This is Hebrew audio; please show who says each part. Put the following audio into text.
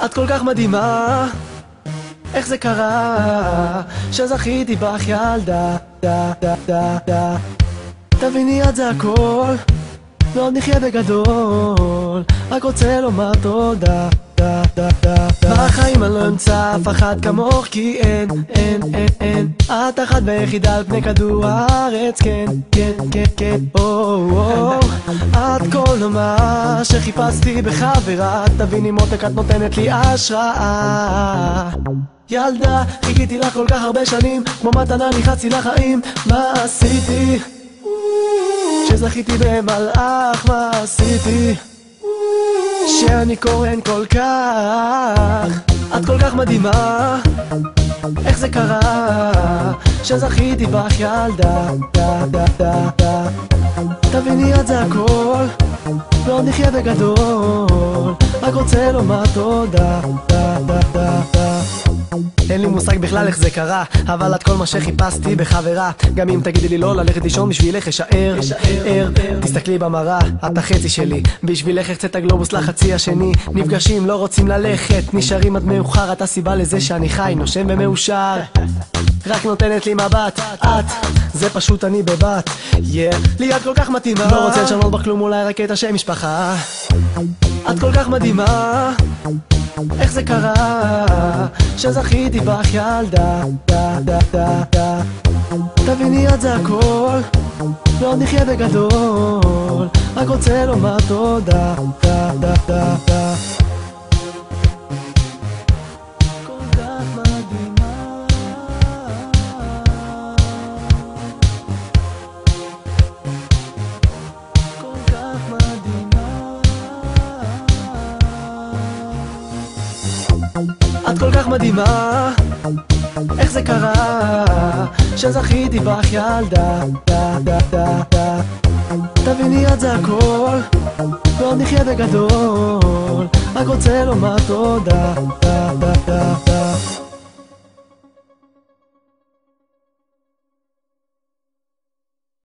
Speaker 1: את כל כך מדהימה, איך זה קרה שזכיתי בך ילדה. תביני את זה הכל, ועוד נחיה בגדול, רק רוצה לומר תודה. בחיים אני לא אמצא אף אחד כמוך, כי אין את אחת ויחידה על פני כדור הארץ. כן, את כל מה שחיפשתי בחברה. תביני מותק, את נותנת לי השראה. ילדה, חיכיתי לך כל כך הרבה שנים, כמו מתנה נכנסתי לחיים. מה עשיתי שזכיתי במלאך? מה עשיתי שאני קורן כל כך? את כל כך מדהימה, איך זה קרה שזכיתי בך ילדה. תביני את זה הכל, ועוד נחיה בגדול, רק רוצה לומר תודה. אין לי מושג בכלל איך זה קרה, אבל את כל מה שחיפשתי בחברה. גם אם תגידי לי לא ללכת לישון, בשבילך אשאר ער. תסתכלי במראה, את החצי שלי, בשבילך החצת הגלובוס לחצי השני. נפגשים, לא רוצים ללכת, נשארים עד מאוחר. את הסיבה לזה שאני חי, נושם ומאושר. רק נותנת לי מבט, את, זה פשוט אני בבת. לי את כל כך מתאימה, לא רוצה לשנות בך כלום, אולי רק את השם משפחה. את כל כך מדהימה, איך זה קרה שזכיתי בך ילדה. תביני את זה הכל, ועוד נחיה בגדול, רק רוצה לומר תודה. את כל כך מדהימה, איך זה קרה שזכיתי בך ילדה. תביני את זה הכל, ועוד נחיה בגדול, רק רוצה לומר תודה.